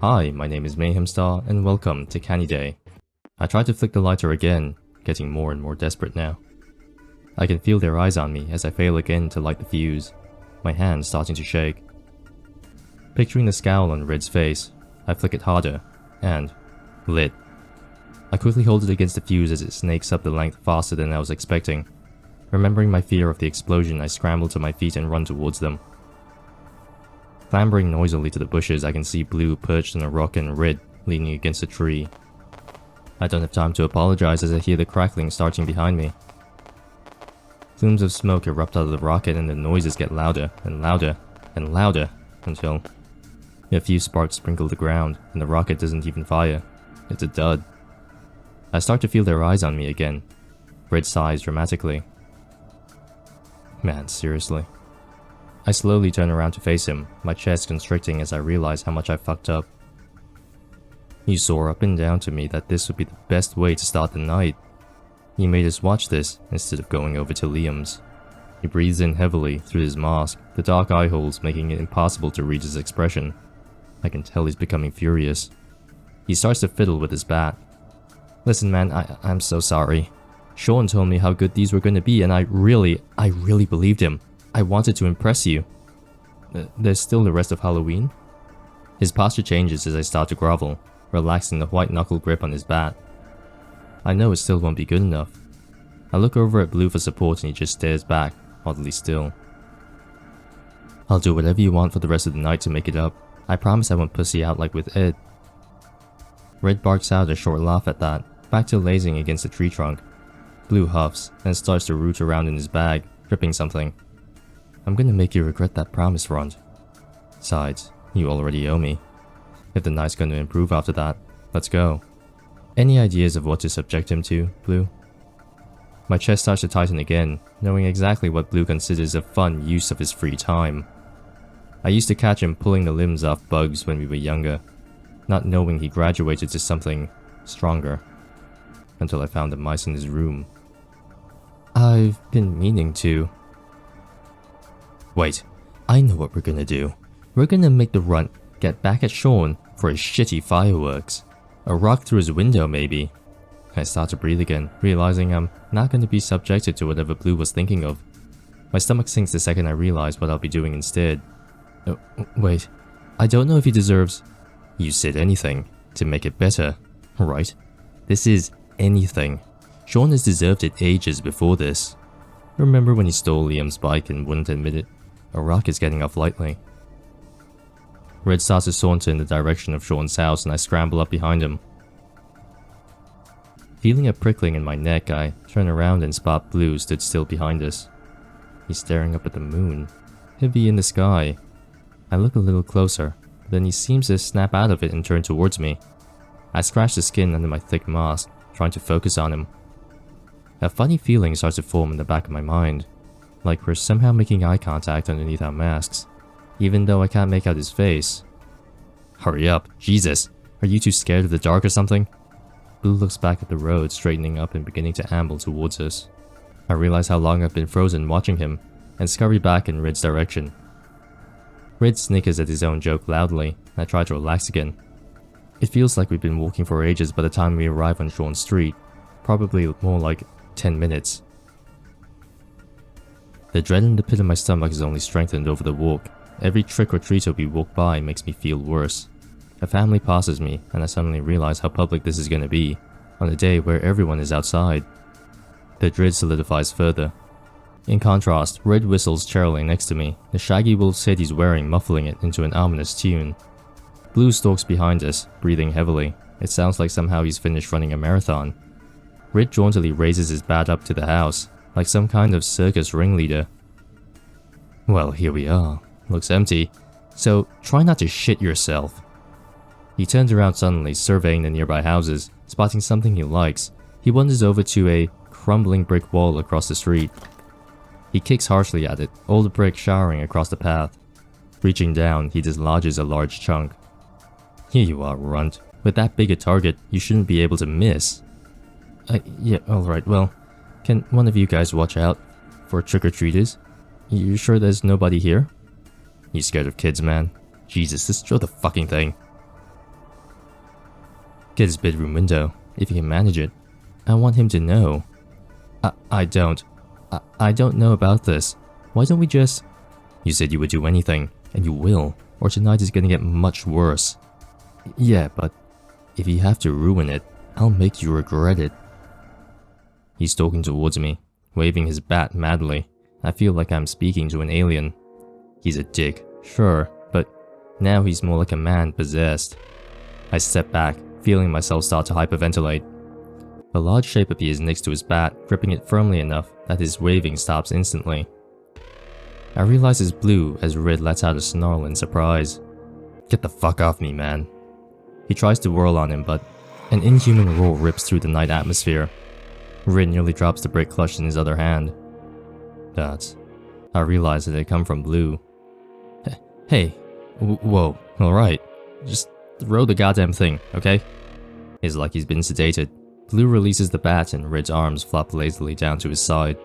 Hi, my name is Mayhemstar and welcome to Canidae. I try to flick the lighter again, getting more and more desperate now. I can feel their eyes on me as I fail again to light the fuse, my hand starting to shake. Picturing the scowl on Red's face, I flick it harder, and lit. I quickly hold it against the fuse as it snakes up the length faster than I was expecting. Remembering my fear of the explosion, I scramble to my feet and run towards them. Clambering noisily to the bushes, I can see Blue perched on a rock and Red leaning against a tree. I don't have time to apologize as I hear the crackling starting behind me. Plumes of smoke erupt out of the rocket and the noises get louder and louder and louder until a few sparks sprinkle the ground and the rocket doesn't even fire. It's a dud. I start to feel their eyes on me again. Red sighs dramatically. Man, seriously. I slowly turn around to face him, my chest constricting as I realize how much I fucked up. You swore up and down to me that this would be the best way to start the night. You made us watch this instead of going over to Liam's. He breathes in heavily through his mask, the dark eye holes making it impossible to read his expression. I can tell he's becoming furious. He starts to fiddle with his bat. Listen man, I'm so sorry. Sean told me how good these were going to be and I really believed him. I wanted to impress you. There's still the rest of Halloween? His posture changes as I start to grovel, relaxing the white knuckle grip on his bat. I know it still won't be good enough. I look over at Blue for support and he just stares back, oddly still. I'll do whatever you want for the rest of the night to make it up. I promise I won't pussy out like with Ed. Red barks out a short laugh at that, back to lazing against a tree trunk. Blue huffs and starts to root around in his bag, gripping something. I'm gonna make you regret that promise, Rond. Besides, you already owe me. If the night's gonna improve after that, let's go. Any ideas of what to subject him to, Blue? My chest starts to tighten again, knowing exactly what Blue considers a fun use of his free time. I used to catch him pulling the limbs off bugs when we were younger, not knowing he graduated to something stronger, until I found the mice in his room. I've been meaning to. Wait, I know what we're gonna do. We're gonna make the runt get back at Sean for his shitty fireworks. A rock through his window, maybe. I start to breathe again, realizing I'm not gonna be subjected to whatever Blue was thinking of. My stomach sinks the second I realize what I'll be doing instead. Oh, wait, I don't know if he deserves. You said anything to make it better, right? This is anything. Sean has deserved it ages before this. Remember when he stole Liam's bike and wouldn't admit it? A rock is getting off lightly. Red starts to saunter in the direction of Sean's house and I scramble up behind him. Feeling a prickling in my neck, I turn around and spot Blue stood still behind us. He's staring up at the moon, heavy in the sky. I look a little closer, then he seems to snap out of it and turn towards me. I scratch the skin under my thick mask, trying to focus on him. A funny feeling starts to form in the back of my mind, like we're somehow making eye contact underneath our masks, even though I can't make out his face. Hurry up, Jesus! Are you too scared of the dark or something? Blue looks back at the road, straightening up and beginning to amble towards us. I realize how long I've been frozen watching him, and scurry back in Red's direction. Red snickers at his own joke loudly, and I try to relax again. It feels like we've been walking for ages by the time we arrive on Sean Street, probably more like 10 minutes. The dread in the pit of my stomach is only strengthened over the walk. Every trick-or-treater we walk by makes me feel worse. A family passes me, and I suddenly realize how public this is gonna be, on a day where everyone is outside. The dread solidifies further. In contrast, Red whistles cheerily next to me, the shaggy wolf's head he's wearing muffling it into an ominous tune. Blue stalks behind us, breathing heavily. It sounds like somehow he's finished running a marathon. Red jauntily raises his bat up to the house, like some kind of circus ringleader. Well, here we are. Looks empty, so try not to shit yourself. He turns around suddenly, surveying the nearby houses, spotting something he likes. He wanders over to a crumbling brick wall across the street. He kicks harshly at it, all the brick showering across the path. Reaching down, he dislodges a large chunk. Here you are, Runt. With that big a target, you shouldn't be able to miss. Yeah, alright, well, can one of you guys watch out for trick-or-treaters? You sure there's nobody here? You scared of kids, man? Jesus, just throw the fucking thing. Get his bedroom window, if you can manage it. I want him to know. I don't know about this. Why don't we just... You said you would do anything, and you will, or tonight is gonna get much worse. Yeah, but if you have to ruin it, I'll make you regret it. He's stalking towards me, waving his bat madly. I feel like I'm speaking to an alien. He's a dick, sure, but now he's more like a man possessed. I step back, feeling myself start to hyperventilate. A large shape appears next to his bat, gripping it firmly enough that his waving stops instantly. I realize it's Blue as Red lets out a snarl in surprise. Get the fuck off me, man. He tries to whirl on him, but an inhuman roar rips through the night atmosphere. Red nearly drops the brake clutch in his other hand. I realize that it come from Blue. Hey, whoa, alright. Just throw the goddamn thing, okay? It's like he's been sedated. Blue releases the bat and Red's arms flop lazily down to his side.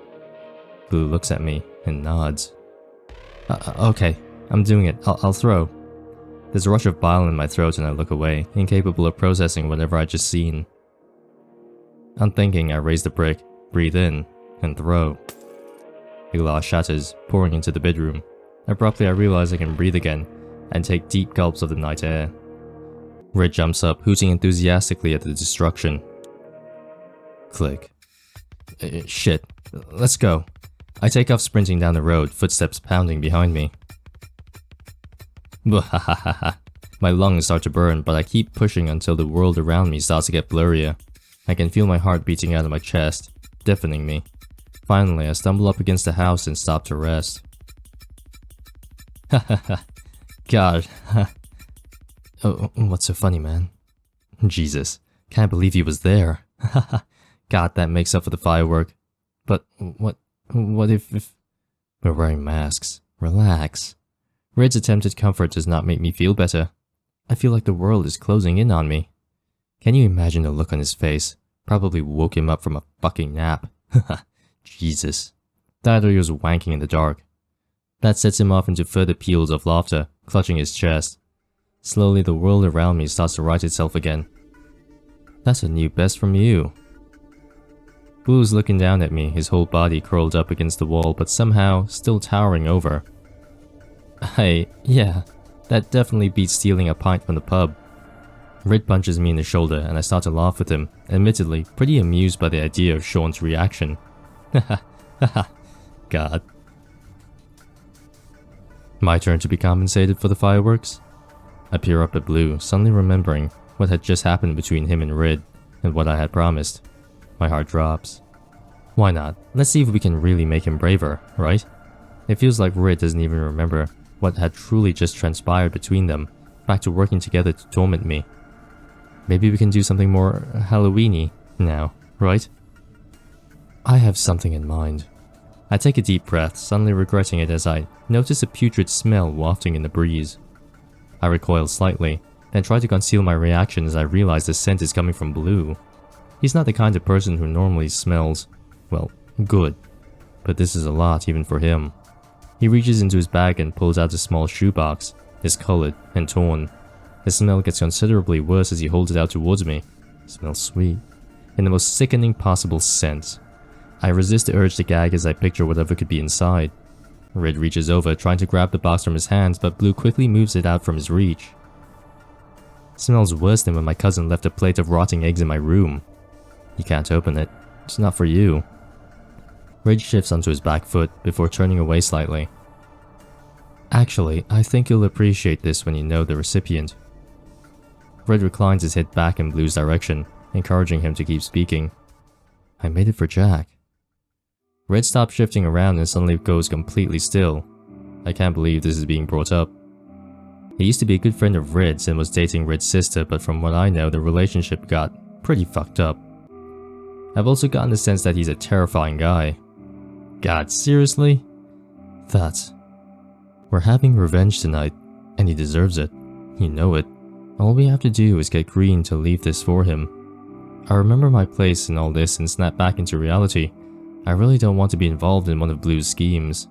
Blue looks at me and nods. Okay, I'm doing it. I'll throw. There's a rush of bile in my throat and I look away, incapable of processing whatever I'd just seen. Unthinking, I raise the brick, breathe in, and throw. The glass shatters, pouring into the bedroom. Abruptly, I realize I can breathe again and take deep gulps of the night air. Red jumps up, hooting enthusiastically at the destruction. Click. Shit. Let's go. I take off sprinting down the road, footsteps pounding behind me. My lungs start to burn, but I keep pushing until the world around me starts to get blurrier. I can feel my heart beating out of my chest, deafening me. Finally, I stumble up against the house and stop to rest. God. Oh, what's so funny, man? Jesus, can't believe he was there. God, that makes up for the firework. But what if... We're wearing masks. Relax. Red's attempted comfort does not make me feel better. I feel like the world is closing in on me. Can you imagine the look on his face? Probably woke him up from a fucking nap. Jesus. That or he was wanking in the dark. That sets him off into further peals of laughter, clutching his chest. Slowly the world around me starts to right itself again. That's a new best from you. Blue's looking down at me, his whole body curled up against the wall but somehow still towering over. Yeah, that definitely beats stealing a pint from the pub. Red punches me in the shoulder and I start to laugh with him, admittedly pretty amused by the idea of Sean's reaction. God. My turn to be compensated for the fireworks? I peer up at Blue, suddenly remembering what had just happened between him and Red, and what I had promised. My heart drops. Why not? Let's see if we can really make him braver, right? It feels like Red doesn't even remember what had truly just transpired between them, back to working together to torment me. Maybe we can do something more Halloween-y now, right? I have something in mind. I take a deep breath, suddenly regretting it as I notice a putrid smell wafting in the breeze. I recoil slightly, then try to conceal my reaction as I realize the scent is coming from Blue. He's not the kind of person who normally smells, well, good. But this is a lot even for him. He reaches into his bag and pulls out a small shoebox. It's colored and torn. The smell gets considerably worse as he holds it out towards me. It smells sweet, in the most sickening possible sense. I resist the urge to gag as I picture whatever could be inside. Red reaches over, trying to grab the box from his hands, but Blue quickly moves it out from his reach. It smells worse than when my cousin left a plate of rotting eggs in my room. You can't open it. It's not for you. Red shifts onto his back foot before turning away slightly. Actually, I think you'll appreciate this when you know the recipient. Red reclines his head back in Blue's direction, encouraging him to keep speaking. I made it for Jack. Red stops shifting around and suddenly goes completely still. I can't believe this is being brought up. He used to be a good friend of Red's and was dating Red's sister, but from what I know, the relationship got pretty fucked up. I've also gotten the sense that he's a terrifying guy. God, seriously? We're having revenge tonight, and he deserves it. You know it. All we have to do is get Green to leave this for him. I remember my place in all this and snap back into reality. I really don't want to be involved in one of Blue's schemes.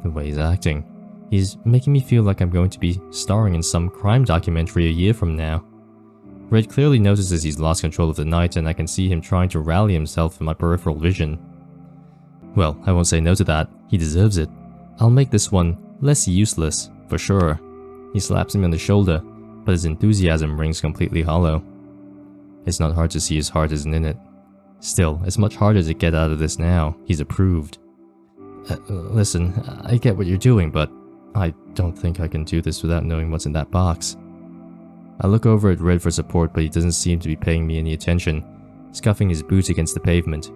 The way he's acting, he's making me feel like I'm going to be starring in some crime documentary a year from now. Red clearly notices he's lost control of the knight, and I can see him trying to rally himself in my peripheral vision. Well, I won't say no to that. He deserves it. I'll make this one less useless, for sure. He slaps me on the shoulder, but his enthusiasm rings completely hollow. It's not hard to see his heart isn't in it. Still, it's much harder to get out of this now. He's approved. Listen, I get what you're doing, but I don't think I can do this without knowing what's in that box. I look over at Red for support, but he doesn't seem to be paying me any attention, scuffing his boots against the pavement.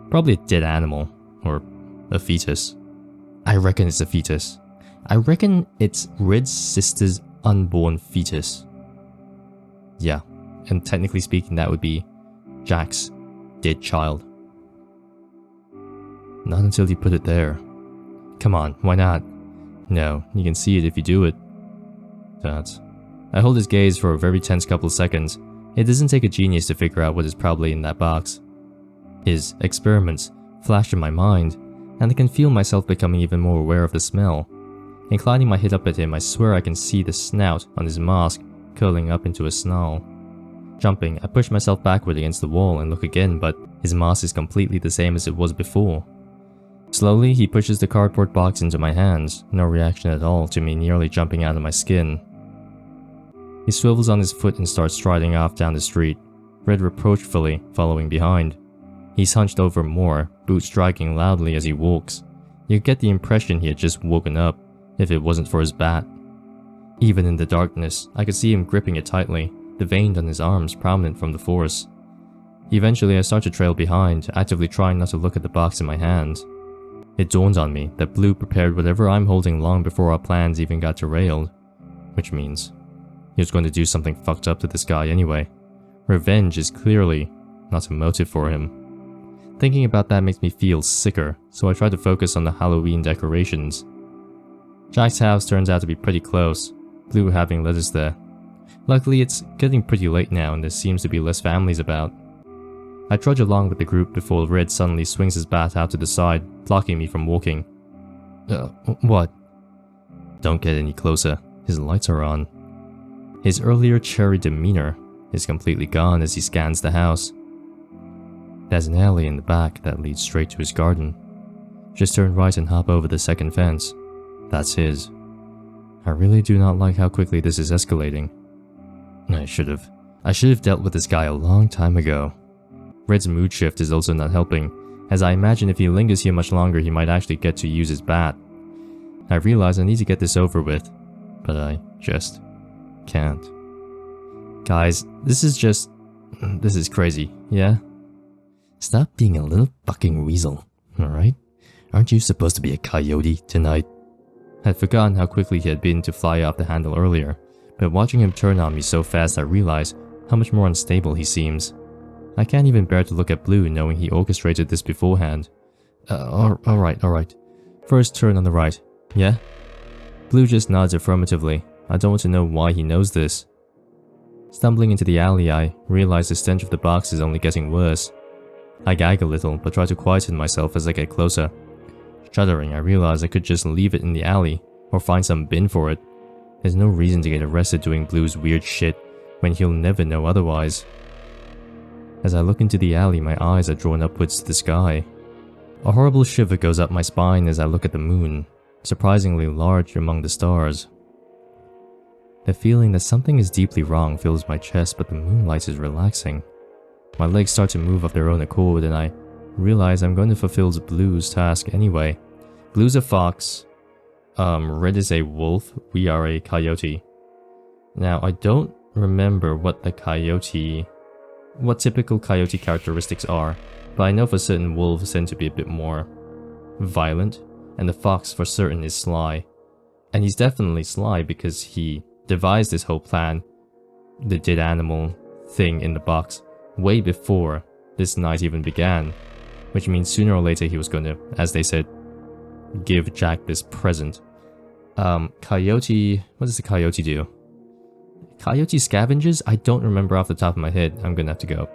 Probably a dead animal, or a fetus. I reckon it's a fetus. I reckon it's Red's sister's unborn fetus. Yeah, and technically speaking that would be Jack's dead child. Not until you put it there. Come on, why not? No, you can see it if you do it. That's... I hold his gaze for a very tense couple of seconds. It doesn't take a genius to figure out what is probably in that box. His experiments flash in my mind, and I can feel myself becoming even more aware of the smell. Inclining my head up at him, I swear I can see the snout on his mask curling up into a snarl. Jumping, I push myself backward against the wall and look again, but his mask is completely the same as it was before. Slowly, he pushes the cardboard box into my hands, no reaction at all to me nearly jumping out of my skin. He swivels on his foot and starts striding off down the street, Red reproachfully following behind. He's hunched over more, boots striking loudly as he walks. You get the impression he had just woken up, if it wasn't for his bat. Even in the darkness, I could see him gripping it tightly, the vein on his arms prominent from the force. Eventually, I start to trail behind, actively trying not to look at the box in my hand. It dawned on me that Blue prepared whatever I'm holding long before our plans even got derailed. Which means he was going to do something fucked up to this guy anyway. Revenge is clearly not a motive for him. Thinking about that makes me feel sicker, so I try to focus on the Halloween decorations. Jack's house turns out to be pretty close, Blue having led us there. Luckily, it's getting pretty late now and there seems to be less families about. I trudge along with the group before Red suddenly swings his bat out to the side, blocking me from walking. What? Don't get any closer. His lights are on. His earlier cheery demeanor is completely gone as he scans the house. There's an alley in the back that leads straight to his garden. Just turn right and hop over the second fence. That's his. I really do not like how quickly this is escalating. I should have dealt with this guy a long time ago. Red's mood shift is also not helping, as I imagine if he lingers here much longer he might actually get to use his bat. I realize I need to get this over with, but I just can't. Guys, this is crazy, yeah? Stop being a little fucking weasel, alright? Aren't you supposed to be a coyote tonight? I'd forgotten how quickly he had been to fly off the handle earlier, but watching him turn on me so fast I realize how much more unstable he seems. I can't even bear to look at Blue knowing he orchestrated this beforehand. Alright. First turn on the right, yeah? Blue just nods affirmatively. I don't want to know why he knows this. Stumbling into the alley, I realize the stench of the box is only getting worse. I gag a little, but try to quieten myself as I get closer. Shuddering, I realize I could just leave it in the alley, or find some bin for it. There's no reason to get arrested doing Blue's weird shit, when he'll never know otherwise. As I look into the alley, my eyes are drawn upwards to the sky. A horrible shiver goes up my spine as I look at the moon, surprisingly large among the stars. The feeling that something is deeply wrong fills my chest, but the moonlight is relaxing. My legs start to move of their own accord, and I realize I'm going to fulfill Blue's task anyway. Blue's a fox. Red is a wolf. We are a coyote. Now, I don't remember what typical coyote characteristics are, but I know for certain wolves tend to be a bit more violent, and the fox for certain is sly. And he's definitely sly because he devised this whole plan, the dead animal thing in the box, way before this night even began, which means sooner or later he was going to, as they said, give Jack this present. Coyote, what does the coyote do? Coyote scavenges? I don't remember off the top of my head. I'm gonna have to go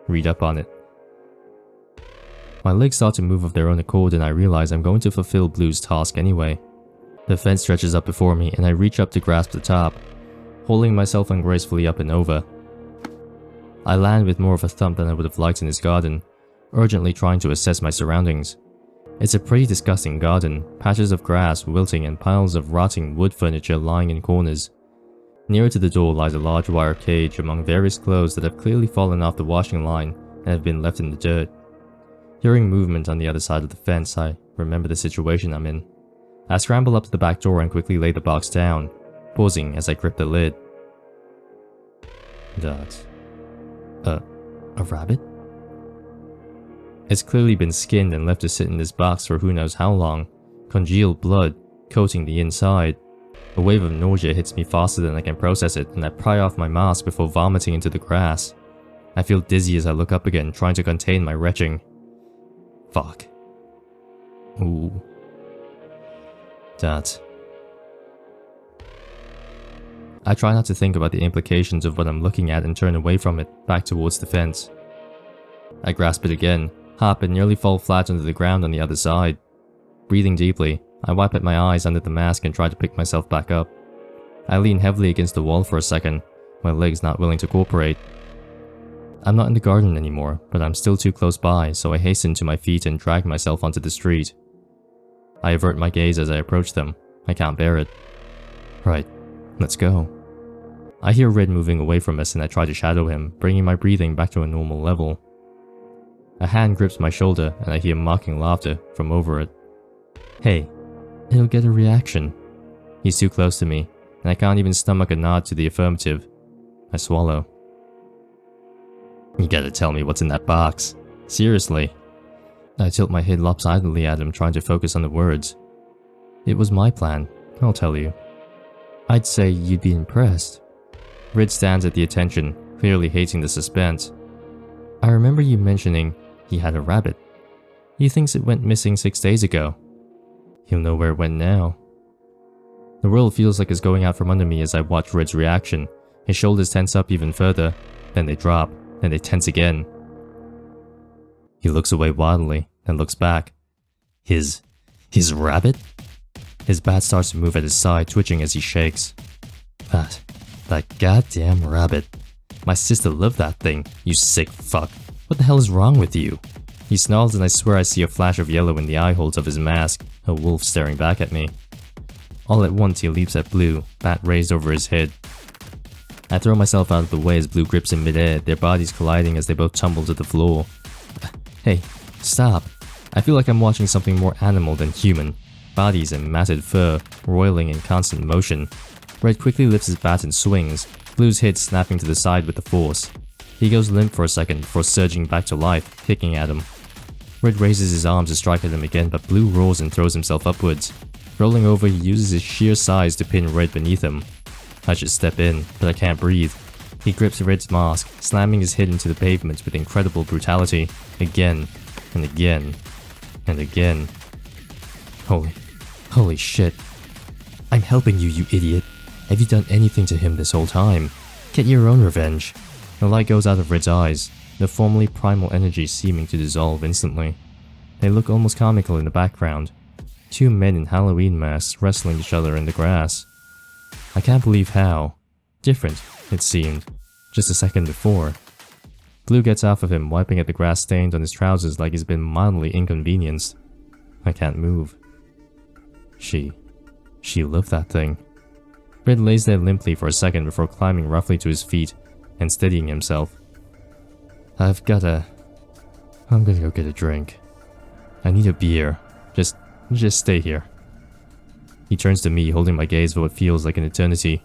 read up on it. My legs start to move of their own accord and I realize I'm going to fulfill Blue's task anyway. The fence stretches up before me and I reach up to grasp the top, holding myself ungracefully up and over. I land with more of a thump than I would have liked in his garden, urgently trying to assess my surroundings. It's a pretty disgusting garden, patches of grass wilting and piles of rotting wood furniture lying in corners. Nearer to the door lies a large wire cage among various clothes that have clearly fallen off the washing line and have been left in the dirt. Hearing movement on the other side of the fence, I remember the situation I'm in. I scramble up to the back door and quickly lay the box down, pausing as I grip the lid. That... a rabbit? It's clearly been skinned and left to sit in this box for who knows how long, congealed blood coating the inside. A wave of nausea hits me faster than I can process it, and I pry off my mask before vomiting into the grass. I feel dizzy as I look up again, trying to contain my retching. Fuck. Ooh. That. I try not to think about the implications of what I'm looking at and turn away from it, back towards the fence. I grasp it again, hop and nearly fall flat onto the ground on the other side. Breathing deeply, I wipe at my eyes under the mask and try to pick myself back up. I lean heavily against the wall for a second, my legs not willing to cooperate. I'm not in the garden anymore, but I'm still too close by, so I hasten to my feet and drag myself onto the street. I avert my gaze as I approach them. I can't bear it. Right, let's go. I hear Red moving away from us and I try to shadow him, bringing my breathing back to a normal level. A hand grips my shoulder and I hear mocking laughter from over it. Hey, it'll get a reaction. He's too close to me, and I can't even stomach a nod to the affirmative. I swallow. You gotta tell me what's in that box. Seriously. I tilt my head lopsidedly at him, trying to focus on the words. It was my plan, I'll tell you. I'd say you'd be impressed. Rid stands at the attention, clearly hating the suspense. I remember you mentioning he had a rabbit. He thinks it went missing 6 days ago. He'll know where it went now. The world feels like it's going out from under me as I watch Red's reaction. His shoulders tense up even further, then they drop, then they tense again. He looks away wildly, then looks back. His rabbit? His bat starts to move at his side, twitching as he shakes. That goddamn rabbit. My sister loved that thing, you sick fuck. What the hell is wrong with you? He snarls and I swear I see a flash of yellow in the eye holes of his mask, a wolf staring back at me. All at once he leaps at Blue, bat raised over his head. I throw myself out of the way as Blue grips in midair, their bodies colliding as they both tumble to the floor. Hey, stop. I feel like I'm watching something more animal than human. Bodies and matted fur, roiling in constant motion. Red quickly lifts his bat and swings, Blue's head snapping to the side with the force. He goes limp for a second before surging back to life, kicking at him. Red raises his arms to strike at him again, but Blue roars and throws himself upwards. Rolling over, he uses his sheer size to pin Red beneath him. I should step in, but I can't breathe. He grips Red's mask, slamming his head into the pavement with incredible brutality, again, and again, and again. Holy shit. I'm helping you, you idiot. Have you done anything to him this whole time? Get your own revenge. The light goes out of Red's eyes, the formerly primal energy seeming to dissolve instantly. They look almost comical in the background. Two men in Halloween masks wrestling each other in the grass. I can't believe how different it seemed just a second before. Blue gets off of him, wiping at the grass stains on his trousers like he's been mildly inconvenienced. I can't move. She loved that thing. Red lays there limply for a second before climbing roughly to his feet and steadying himself. I'm gonna go get a drink. I need a beer. Just stay here. He turns to me, holding my gaze for what feels like an eternity.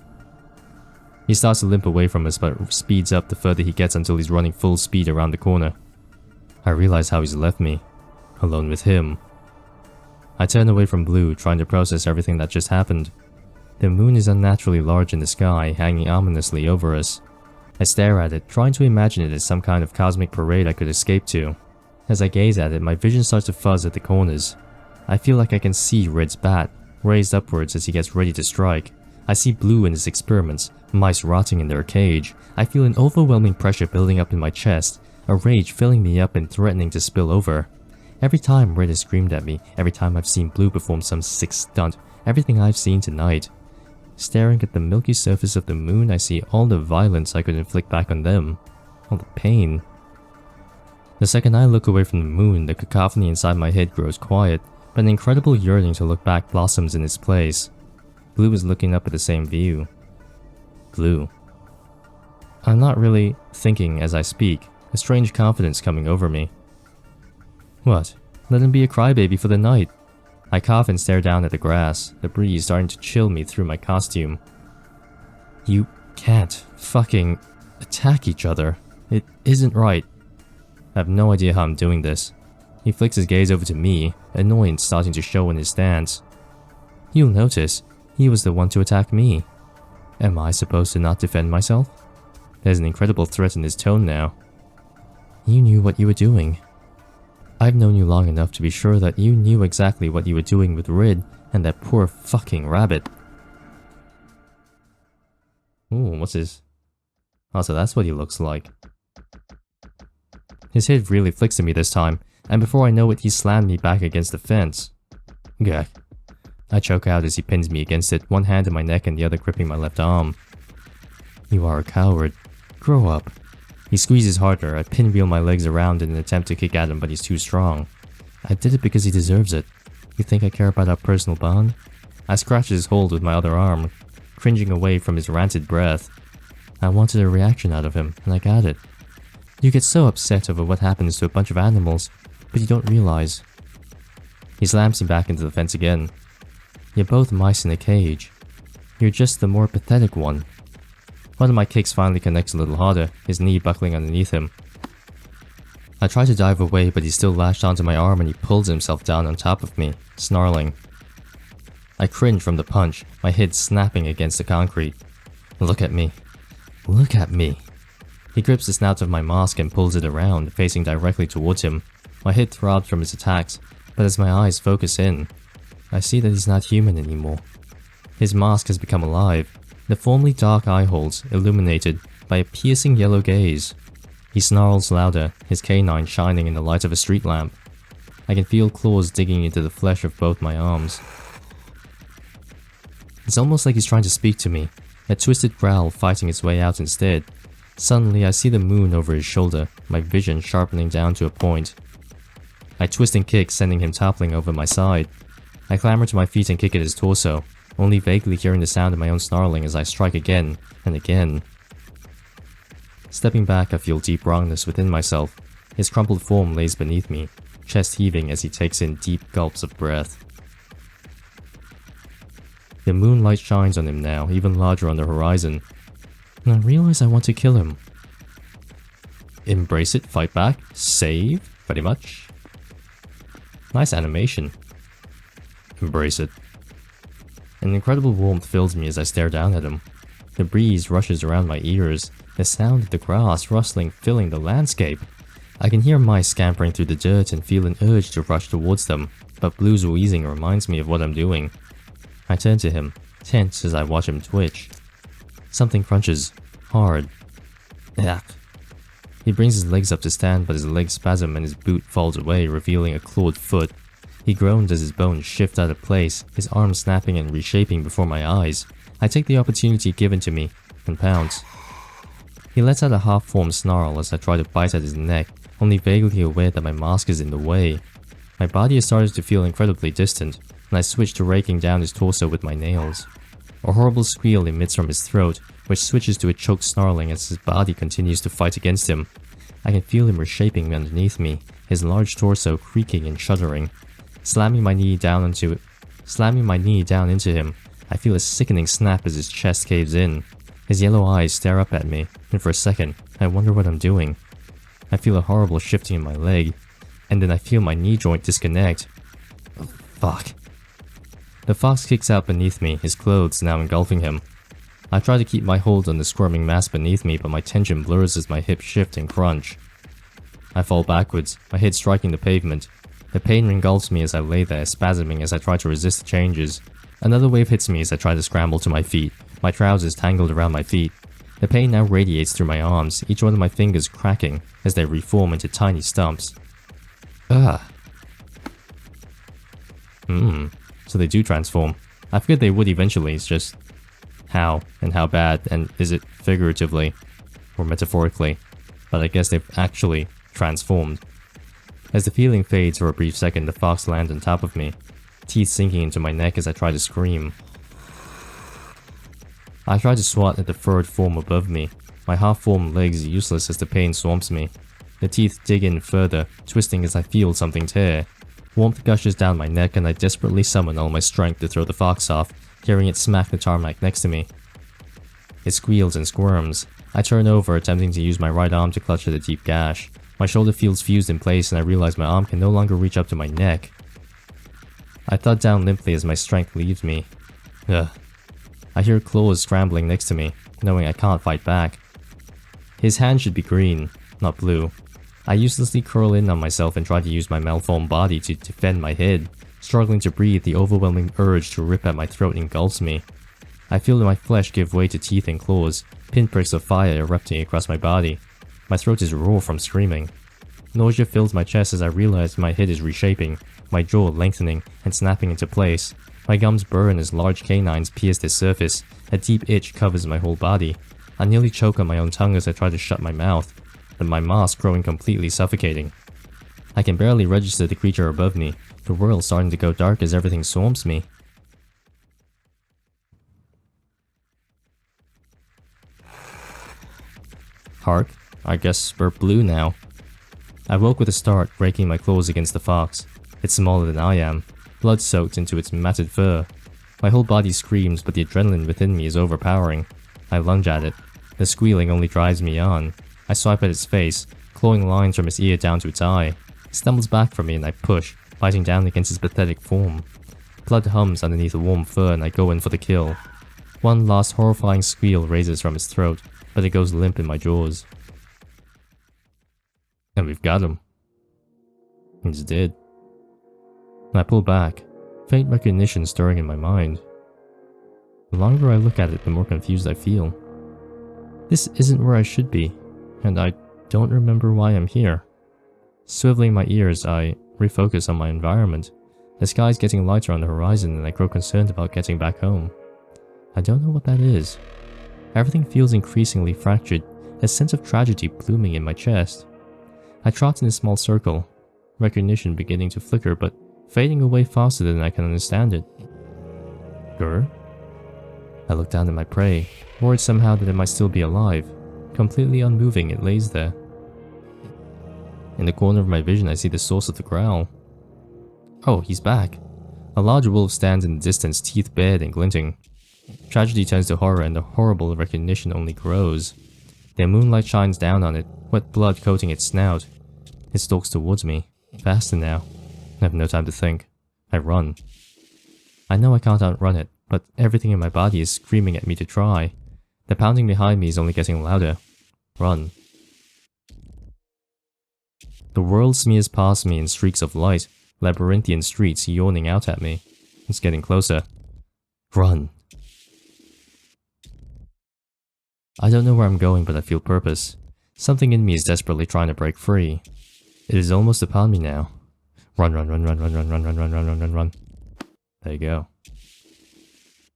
He starts to limp away from us, but speeds up the further he gets until he's running full speed around the corner. I realize how he's left me, alone with him. I turn away from Blue, trying to process everything that just happened. The moon is unnaturally large in the sky, hanging ominously over us. I stare at it, trying to imagine it as some kind of cosmic parade I could escape to. As I gaze at it, my vision starts to fuzz at the corners. I feel like I can see Red's bat, raised upwards as he gets ready to strike. I see Blue in his experiments, mice rotting in their cage. I feel an overwhelming pressure building up in my chest, a rage filling me up and threatening to spill over. Every time Red has screamed at me, every time I've seen Blue perform some sick stunt, everything I've seen tonight. Staring at the milky surface of the moon, I see all the violence I could inflict back on them. All the pain. The second I look away from the moon, the cacophony inside my head grows quiet, but an incredible yearning to look back blossoms in its place. Blue is looking up at the same view. Blue. I'm not really thinking as I speak, a strange confidence coming over me. What? Let him be a crybaby for the night. I cough and stare down at the grass, the breeze starting to chill me through my costume. You can't fucking attack each other. It isn't right. I have no idea how I'm doing this. He flicks his gaze over to me, annoyance starting to show in his stance. You'll notice, he was the one to attack me. Am I supposed to not defend myself? There's an incredible threat in his tone now. You knew what you were doing. I've known you long enough to be sure that you knew exactly what you were doing with Rid and that poor fucking rabbit. Ooh, what's his... Oh, so that's what he looks like. His head really flicks at me this time, and before I know it, he slammed me back against the fence. Gah. I choke out as he pins me against it, one hand in my neck and the other gripping my left arm. You are a coward. Grow up. He squeezes harder. I pinwheel my legs around in an attempt to kick at him, but he's too strong. I did it because he deserves it. You think I care about our personal bond? I scratch his hold with my other arm, cringing away from his rancid breath. I wanted a reaction out of him, and I got it. You get so upset over what happens to a bunch of animals, but you don't realize. He slams me back into the fence again. You're both mice in a cage. You're just the more pathetic one. One of my kicks finally connects a little harder, his knee buckling underneath him. I try to dive away, but he's still lashed onto my arm and he pulls himself down on top of me, snarling. I cringe from the punch, my head snapping against the concrete. Look at me. Look at me. He grips the snout of my mask and pulls it around, facing directly towards him. My head throbs from his attacks, but as my eyes focus in, I see that he's not human anymore. His mask has become alive, the formerly dark eye holes illuminated by a piercing yellow gaze. He snarls louder, his canine shining in the light of a street lamp. I can feel claws digging into the flesh of both my arms. It's almost like he's trying to speak to me, a twisted growl fighting its way out instead. Suddenly, I see the moon over his shoulder, my vision sharpening down to a point. I twist and kick, sending him toppling over my side. I clamber to my feet and kick at his torso, only vaguely hearing the sound of my own snarling as I strike again and again. Stepping back, I feel deep wrongness within myself. His crumpled form lays beneath me, chest heaving as he takes in deep gulps of breath. The moonlight shines on him now, even larger on the horizon, and I realize I want to kill him. Embrace it, fight back, save, pretty much. Nice animation. Embrace it. An incredible warmth fills me as I stare down at him. The breeze rushes around my ears, the sound of the grass rustling filling the landscape. I can hear mice scampering through the dirt and feel an urge to rush towards them, but Blue's wheezing reminds me of what I'm doing. I turn to him, tense as I watch him twitch. Something crunches, hard. Ugh. He brings his legs up to stand, but his legs spasm and his boot falls away, revealing a clawed foot. He groans as his bones shift out of place, his arms snapping and reshaping before my eyes. I take the opportunity given to me, and pounce. He lets out a half-formed snarl as I try to bite at his neck, only vaguely aware that my mask is in the way. My body has started to feel incredibly distant, and I switch to raking down his torso with my nails. A horrible squeal emits from his throat, which switches to a choked snarling as his body continues to fight against him. I can feel him reshaping underneath me, his large torso creaking and shuddering. Slamming my knee down into him, I feel a sickening snap as his chest caves in. His yellow eyes stare up at me, and for a second, I wonder what I'm doing. I feel a horrible shifting in my leg, and then I feel my knee joint disconnect. Oh, fuck. The fox kicks out beneath me, his clothes now engulfing him. I try to keep my hold on the squirming mass beneath me, but my tension blurs as my hips shift and crunch. I fall backwards, my head striking the pavement. The pain engulfs me as I lay there, spasming as I try to resist the changes. Another wave hits me as I try to scramble to my feet, my trousers tangled around my feet. The pain now radiates through my arms, each one of my fingers cracking as they reform into tiny stumps. Ugh. So they do transform. I figured they would eventually, it's just how and how bad, and is it figuratively or metaphorically? but I guess they've actually transformed. As the feeling fades for a brief second, the fox lands on top of me, teeth sinking into my neck as I try to scream. I try to swat at the furred form above me. My half-formed legs are useless as the pain swamps me. The teeth dig in further, twisting as I feel something tear. Warmth gushes down my neck and I desperately summon all my strength to throw the fox off, hearing it smack the tarmac next to me. It squeals and squirms. I turn over, attempting to use my right arm to clutch at a deep gash. My shoulder feels fused in place and I realize my arm can no longer reach up to my neck. I thud down limply as my strength leaves me. Ugh. I hear claws scrambling next to me, knowing I can't fight back. His hand should be green, not blue. I uselessly curl in on myself and try to use my malformed body to defend my head. Struggling to breathe, the overwhelming urge to rip at my throat engulfs me. I feel my flesh give way to teeth and claws, pinpricks of fire erupting across my body. My throat is raw from screaming. Nausea fills my chest as I realize my head is reshaping, my jaw lengthening and snapping into place. My gums burn as large canines pierce their surface. A deep itch covers my whole body. I nearly choke on my own tongue as I try to shut my mouth, but my mask growing completely suffocating. I can barely register the creature above me, the world starting to go dark as everything swarms me. Hark, I guess we're blue now. I woke with a start, breaking my claws against the fox. It's smaller than I am, blood soaked into its matted fur. My whole body screams, but the adrenaline within me is overpowering. I lunge at it. The squealing only drives me on. I swipe at its face, clawing lines from its ear down to its eye. It stumbles back from me and I push, biting down against its pathetic form. Blood hums underneath the warm fur and I go in for the kill. One last horrifying squeal raises from its throat, but it goes limp in my jaws. And we've got him. He's dead. I pull back, faint recognition stirring in my mind. The longer I look at it, the more confused I feel. This isn't where I should be, and I don't remember why I'm here. Swiveling my ears, I refocus on my environment. The sky's getting lighter on the horizon and I grow concerned about getting back home. I don't know what that is. Everything feels increasingly fractured, a sense of tragedy blooming in my chest. I trot in a small circle, recognition beginning to flicker but fading away faster than I can understand it. Grr? I look down at my prey, worried somehow that it might still be alive. Completely unmoving, it lays there. In the corner of my vision, I see the source of the growl. Oh, he's back. A large wolf stands in the distance, teeth bared and glinting. Tragedy turns to horror and the horrible recognition only grows. The moonlight shines down on it, wet blood coating its snout. It stalks towards me, faster now. I have no time to think. I run. I know I can't outrun it, but everything in my body is screaming at me to try. The pounding behind me is only getting louder. Run. The world smears past me in streaks of light, labyrinthian streets yawning out at me. It's getting closer. Run. I don't know where I'm going, but I feel purpose. Something in me is desperately trying to break free. It is almost upon me now. Run, run, run, run, run, run, run, run, run, run, run, run, run. There you go.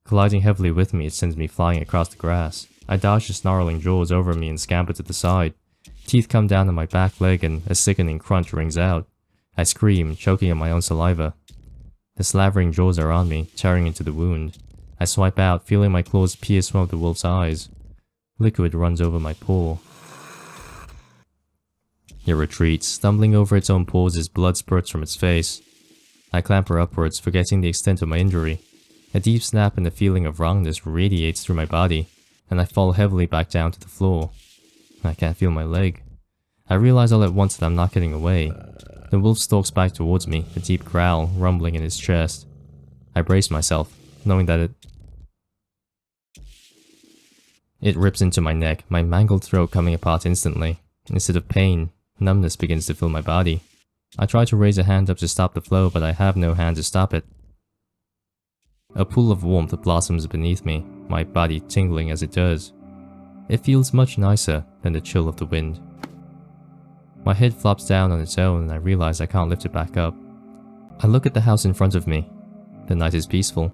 Colliding heavily with me, it sends me flying across the grass. I dodge the snarling jaws over me and scamper to the side. Teeth come down on my back leg and a sickening crunch rings out. I scream, choking on my own saliva. The slavering jaws are on me, tearing into the wound. I swipe out, feeling my claws pierce one of the wolf's eyes. Liquid runs over my paw. It retreats, stumbling over its own paws as blood spurts from its face. I clamber upwards, forgetting the extent of my injury. A deep snap and the feeling of wrongness radiates through my body, and I fall heavily back down to the floor. I can't feel my leg. I realize all at once that I'm not getting away. The wolf stalks back towards me, a deep growl rumbling in its chest. I brace myself, knowing that It rips into my neck, my mangled throat coming apart instantly. Instead of pain, numbness begins to fill my body. I try to raise a hand up to stop the flow, but I have no hand to stop it. A pool of warmth blossoms beneath me, my body tingling as it does. It feels much nicer than the chill of the wind. My head flops down on its own and I realize I can't lift it back up. I look at the house in front of me. The night is peaceful.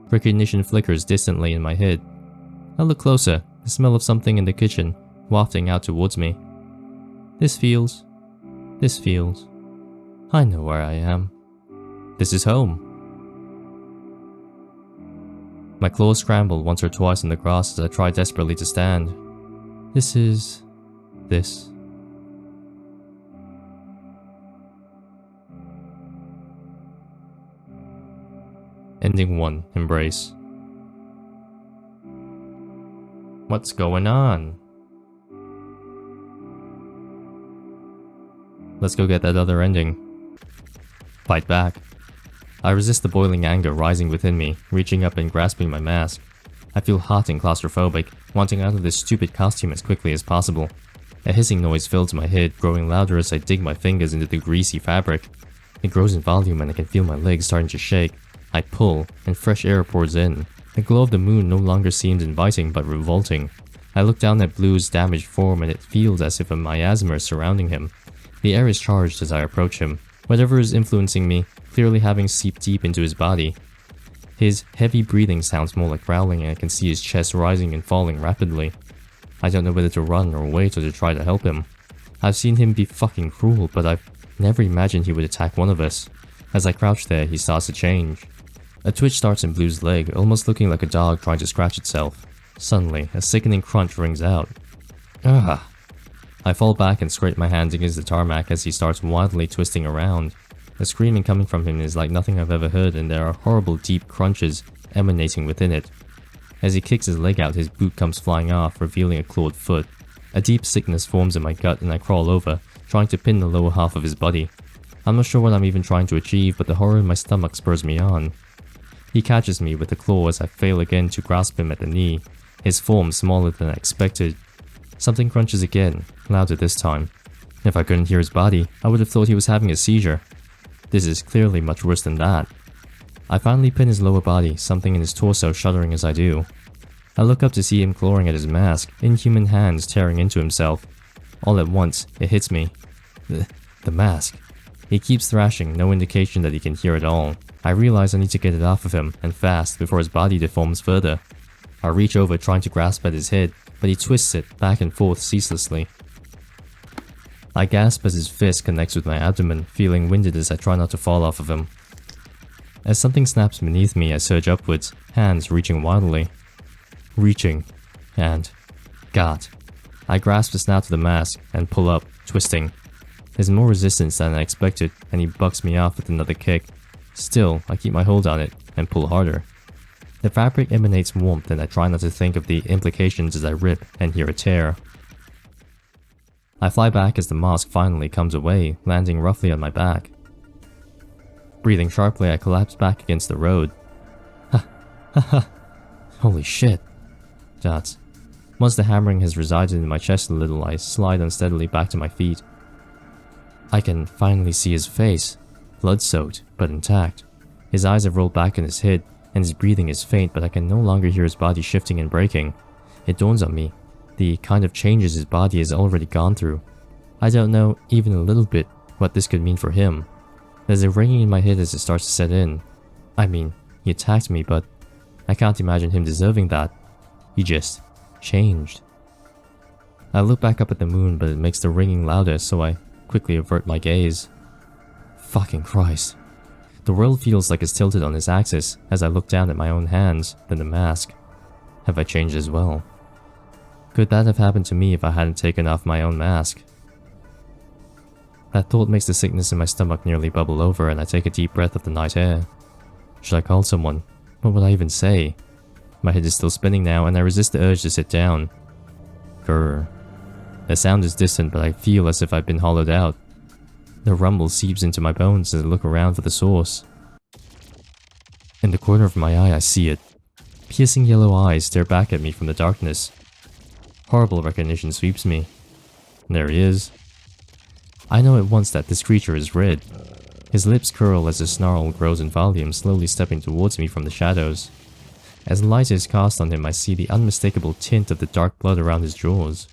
Recognition flickers distantly in my head. I look closer, the smell of something in the kitchen, wafting out towards me. This feels... I know where I am. This is home. My claws scrambled once or twice in the grass as I tried desperately to stand. This. Ending 1. Embrace. What's going on? Let's go get that other ending. Fight back. I resist the boiling anger rising within me, reaching up and grasping my mask. I feel hot and claustrophobic, wanting out of this stupid costume as quickly as possible. A hissing noise fills my head, growing louder as I dig my fingers into the greasy fabric. It grows in volume and I can feel my legs starting to shake. I pull, and fresh air pours in. The glow of the moon no longer seems inviting but revolting. I look down at Blue's damaged form and it feels as if a miasma is surrounding him. The air is charged as I approach him. Whatever is influencing me, clearly having seeped deep into his body. His heavy breathing sounds more like growling and I can see his chest rising and falling rapidly. I don't know whether to run or wait or to try to help him. I've seen him be fucking cruel, but I've never imagined he would attack one of us. As I crouch there, he starts to change. A twitch starts in Blue's leg, almost looking like a dog trying to scratch itself. Suddenly, a sickening crunch rings out. Ugh. I fall back and scrape my hands against the tarmac as he starts wildly twisting around. The screaming coming from him is like nothing I've ever heard and there are horrible deep crunches emanating within it. As he kicks his leg out, his boot comes flying off, revealing a clawed foot. A deep sickness forms in my gut and I crawl over, trying to pin the lower half of his body. I'm not sure what I'm even trying to achieve, but the horror in my stomach spurs me on. He catches me with a claw as I fail again to grasp him at the knee, his form smaller than I expected. Something crunches again, louder this time. If I couldn't hear his body, I would have thought he was having a seizure. This is clearly much worse than that. I finally pin his lower body, something in his torso shuddering as I do. I look up to see him clawing at his mask, inhuman hands tearing into himself. All at once, it hits me. The mask. He keeps thrashing, no indication that he can hear at all. I realize I need to get it off of him, and fast, before his body deforms further. I reach over trying to grasp at his head, but he twists it back and forth ceaselessly. I gasp as his fist connects with my abdomen, feeling winded as I try not to fall off of him. As something snaps beneath me, I surge upwards, hands reaching wildly. Reaching. And... God. I grasp the snout of the mask and pull up, twisting. There's more resistance than I expected, and he bucks me off with another kick. Still, I keep my hold on it, and pull harder. The fabric emanates warmth and I try not to think of the implications as I rip and hear a tear. I fly back as the mask finally comes away, landing roughly on my back. Breathing sharply, I collapse back against the road. Ha, ha, ha. Holy shit. Dots. Once the hammering has resided in my chest a little, I slide unsteadily back to my feet. I can finally see his face, blood-soaked, but intact. His eyes have rolled back in his head, and his breathing is faint, but I can no longer hear his body shifting and breaking. It dawns on me, the kind of changes his body has already gone through. I don't know, even a little bit, what this could mean for him. There's a ringing in my head as it starts to set in. I mean, he attacked me, but I can't imagine him deserving that. He just changed. I look back up at the moon, but it makes the ringing louder, so I quickly avert my gaze. Fucking Christ. The world feels like it's tilted on its axis as I look down at my own hands, then the mask. Have I changed as well? Could that have happened to me if I hadn't taken off my own mask? That thought makes the sickness in my stomach nearly bubble over and I take a deep breath of the night air. Should I call someone? What would I even say? My head is still spinning now and I resist the urge to sit down. Grrr. The sound is distant, but I feel as if I've been hollowed out. The rumble seeps into my bones as I look around for the source. In the corner of my eye, I see it. Piercing yellow eyes stare back at me from the darkness. Horrible recognition sweeps me. There he is. I know at once that this creature is red. His lips curl as the snarl grows in volume, slowly stepping towards me from the shadows. As light is cast on him, I see the unmistakable tint of the dark blood around his jaws.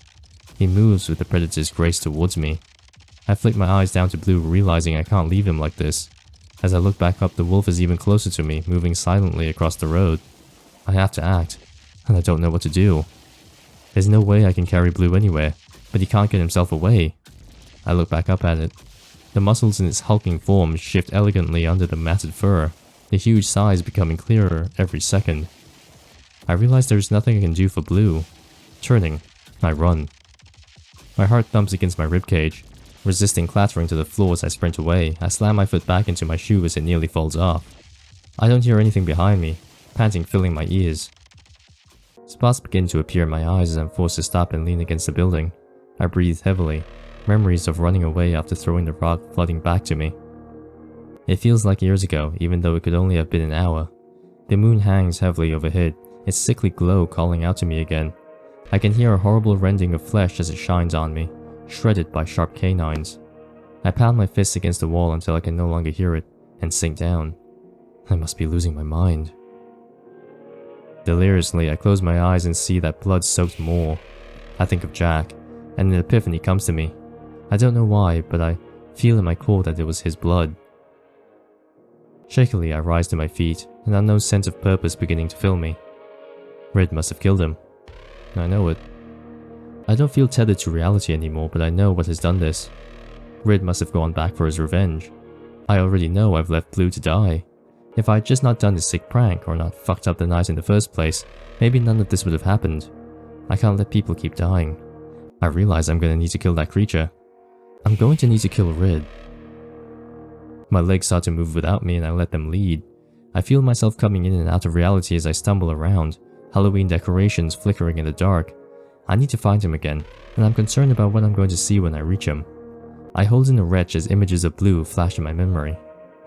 He moves with the predator's grace towards me. I flick my eyes down to Blue, realizing I can't leave him like this. As I look back up, the wolf is even closer to me, moving silently across the road. I have to act, and I don't know what to do. There's no way I can carry Blue anywhere, but he can't get himself away. I look back up at it. The muscles in its hulking form shift elegantly under the matted fur, the huge size becoming clearer every second. I realize there's nothing I can do for Blue. Turning, I run. My heart thumps against my ribcage. Resisting clattering to the floor as I sprint away, I slam my foot back into my shoe as it nearly falls off. I don't hear anything behind me, panting filling my ears. Spots begin to appear in my eyes as I'm forced to stop and lean against the building. I breathe heavily, memories of running away after throwing the rock flooding back to me. It feels like years ago, even though it could only have been an hour. The moon hangs heavily overhead, its sickly glow calling out to me again. I can hear a horrible rending of flesh as it shines on me, shredded by sharp canines. I pound my fists against the wall until I can no longer hear it, and sink down. I must be losing my mind. Deliriously, I close my eyes and see that blood-soaked moor. I think of Jack, and an epiphany comes to me. I don't know why, but I feel in my core that it was his blood. Shakily, I rise to my feet, an unknown sense of purpose beginning to fill me. Red must have killed him. I know it. I don't feel tethered to reality anymore, but I know what has done this. Red must have gone back for his revenge. I already know I've left Blue to die. If I had just not done this sick prank, or not fucked up the night in the first place, maybe none of this would have happened. I can't let people keep dying. I realize I'm gonna need to kill that creature. I'm going to need to kill Red. My legs start to move without me and I let them lead. I feel myself coming in and out of reality as I stumble around, Halloween decorations flickering in the dark. I need to find him again, and I'm concerned about what I'm going to see when I reach him. I hold in a retch as images of Blue flash in my memory.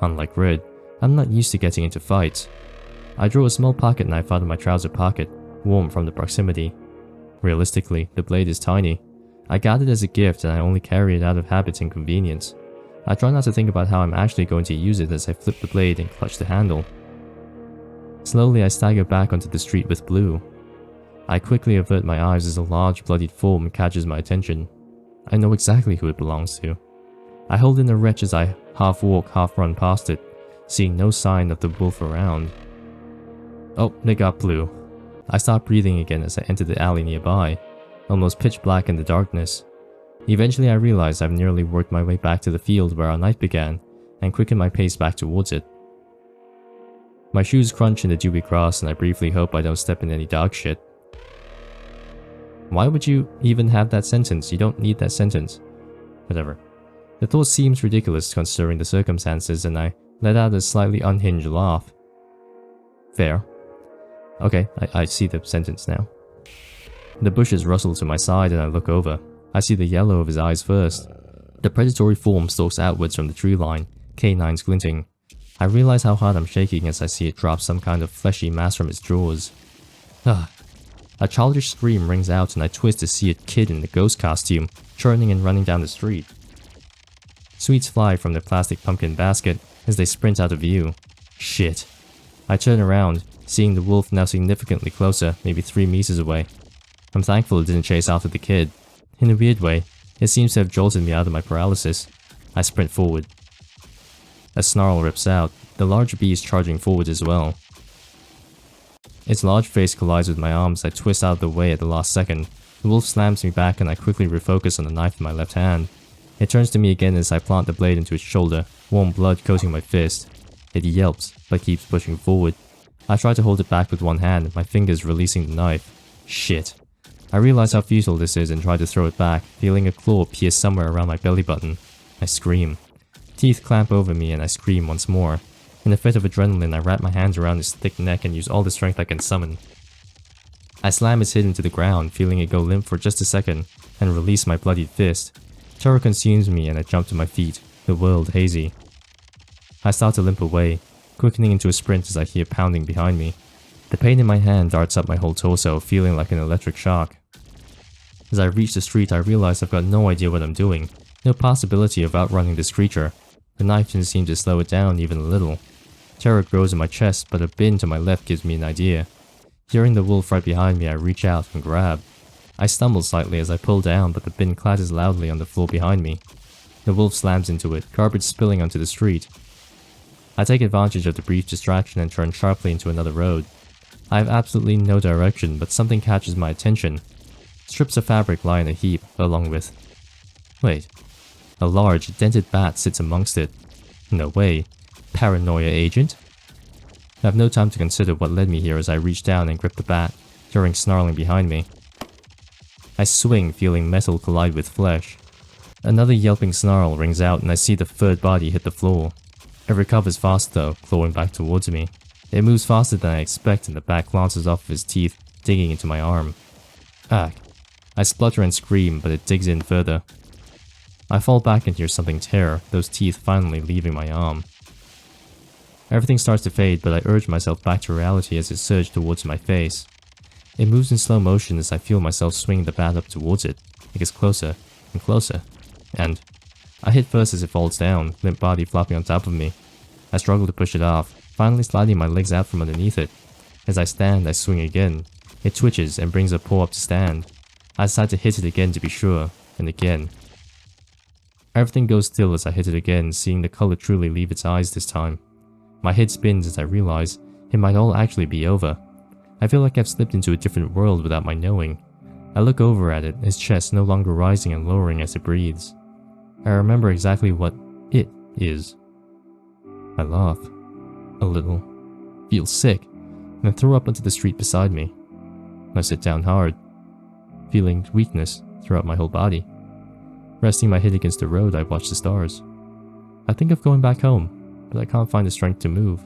Unlike Red, I'm not used to getting into fights. I draw a small pocket knife out of my trouser pocket, warm from the proximity. Realistically, the blade is tiny. I got it as a gift and I only carry it out of habit and convenience. I try not to think about how I'm actually going to use it as I flip the blade and clutch the handle. Slowly I stagger back onto the street with Blue. I quickly avert my eyes as a large bloodied form catches my attention. I know exactly who it belongs to. I hold in a retch as I half walk, half run past it, seeing no sign of the wolf around. Oh, they got Blue. I start breathing again as I enter the alley nearby, almost pitch black in the darkness. Eventually I realize I've nearly worked my way back to the field where our night began, and quicken my pace back towards it. My shoes crunch in the dewy grass and I briefly hope I don't step in any dog shit. Why would you even have that sentence? You don't need that sentence. Whatever. The thought seems ridiculous considering the circumstances and I let out a slightly unhinged laugh. Fair. Okay, I see the sentence now. The bushes rustle to my side and I look over. I see the yellow of his eyes first. The predatory form stalks outwards from the tree line, canines glinting. I realize how hard I'm shaking as I see it drop some kind of fleshy mass from its jaws. A childish scream rings out and I twist to see a kid in the ghost costume, churning and running down the street. Sweets fly from their plastic pumpkin basket as they sprint out of view. Shit. I turn around, seeing the wolf now significantly closer, maybe 3 meters away. I'm thankful it didn't chase after the kid. In a weird way, it seems to have jolted me out of my paralysis. I sprint forward. A snarl rips out, the large beast charging forward as well. Its large face collides with my arm as I twist out of the way at the last second. The wolf slams me back and I quickly refocus on the knife in my left hand. It turns to me again as I plant the blade into its shoulder, warm blood coating my fist. It yelps, but keeps pushing forward. I try to hold it back with one hand, my fingers releasing the knife. Shit. I realize how futile this is and try to throw it back, feeling a claw pierce somewhere around my belly button. I scream. Teeth clamp over me and I scream once more. In a fit of adrenaline, I wrap my hands around its thick neck and use all the strength I can summon. I slam its head into the ground, feeling it go limp for just a second, and release my bloodied fist. Terror consumes me and I jump to my feet, the world hazy. I start to limp away, quickening into a sprint as I hear pounding behind me. The pain in my hand darts up my whole torso, feeling like an electric shock. As I reach the street, I realize I've got no idea what I'm doing, no possibility of outrunning this creature. The knife didn't seem to slow it down even a little. Terror grows in my chest, but a bin to my left gives me an idea. Hearing the wolf right behind me, I reach out and grab. I stumble slightly as I pull down, but the bin clatters loudly on the floor behind me. The wolf slams into it, garbage spilling onto the street. I take advantage of the brief distraction and turn sharply into another road. I have absolutely no direction, but something catches my attention. Strips of fabric lie in a heap, along with... Wait. A large, dented bat sits amongst it. No way. Paranoia agent? I have no time to consider what led me here as I reach down and grip the bat, hearing snarling behind me. I swing, feeling metal collide with flesh. Another yelping snarl rings out and I see the furred body hit the floor. It recovers fast though, clawing back towards me. It moves faster than I expect and the bat glances off of his teeth, digging into my arm. Ugh. I splutter and scream, but it digs in further. I fall back and hear something tear, those teeth finally leaving my arm. Everything starts to fade, but I urge myself back to reality as it surged towards my face. It moves in slow motion as I feel myself swing the bat up towards it. It gets closer and closer, and I hit first as it falls down, limp body flopping on top of me. I struggle to push it off, finally sliding my legs out from underneath it. As I stand, I swing again. It twitches and brings a paw up to stand. I decide to hit it again to be sure, and again. Everything goes still as I hit it again, seeing the color truly leave its eyes this time. My head spins as I realize it might all actually be over. I feel like I've slipped into a different world without my knowing. I look over at it, its chest no longer rising and lowering as it breathes. I remember exactly what it is. I laugh. A little. Feel sick, and then throw up onto the street beside me. I sit down hard, feeling weakness throughout my whole body. Resting my head against the road, I watch the stars. I think of going back home, but I can't find the strength to move.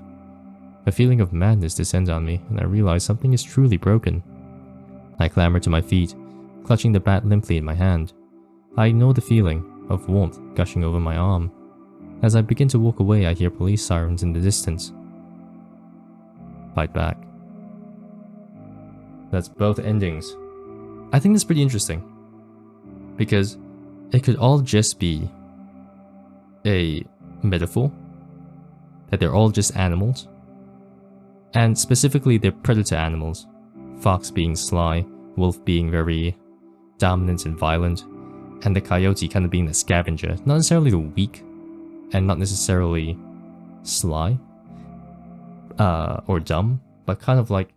A feeling of madness descends on me, and I realize something is truly broken. I clamber to my feet, clutching the bat limply in my hand. I ignore the feeling of warmth gushing over my arm. As I begin to walk away, I hear police sirens in the distance. Fight back. That's both endings. I think that's pretty interesting, because it could all just be a metaphor, that they're all just animals, and specifically they're predator animals, fox being sly, wolf being very dominant and violent, and the coyote kind of being the scavenger, not necessarily the weak, and not necessarily sly, or dumb, but kind of like,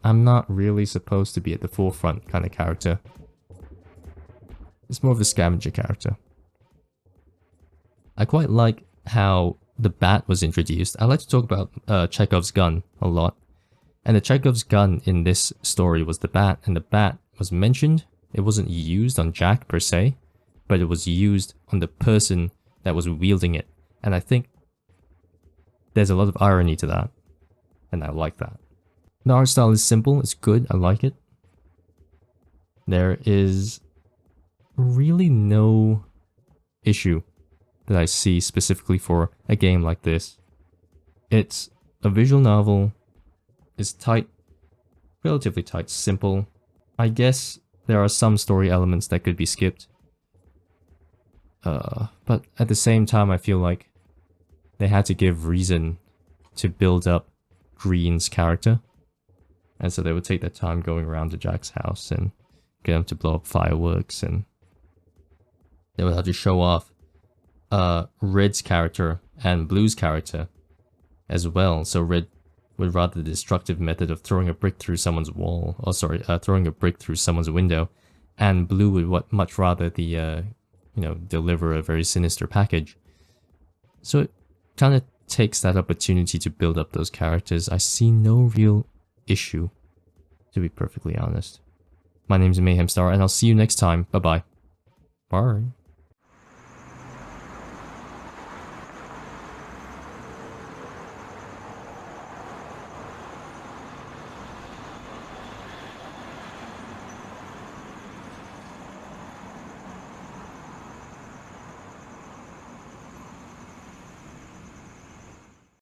I'm not really supposed to be at the forefront kind of character. It's more of the scavenger character. I quite like how the bat was introduced. I like to talk about Chekhov's gun a lot. And the Chekhov's gun in this story was the bat, and the bat was mentioned. It wasn't used on Jack per se, but it was used on the person that was wielding it. And I think there's a lot of irony to that, and I like that. The art style is simple, it's good, I like it. There is really no issue that I see specifically for a game like this. It's a visual novel, it's tight, relatively tight, simple. I guess there are some story elements that could be skipped. But at the same time, I feel like they had to give reason to build up Green's character. And so they would take their time going around to Jack's house and get him to blow up fireworks, and they would have to show off Red's character and Blue's character as well. So Red would rather the destructive method of throwing a brick through someone's wall, throwing a brick through someone's window, and Blue would much rather the, deliver a very sinister package. So it kind of takes that opportunity to build up those characters. I see no real issue, to be perfectly honest. My name's Mayhemstar, and I'll see you next time. Bye-bye. Bye.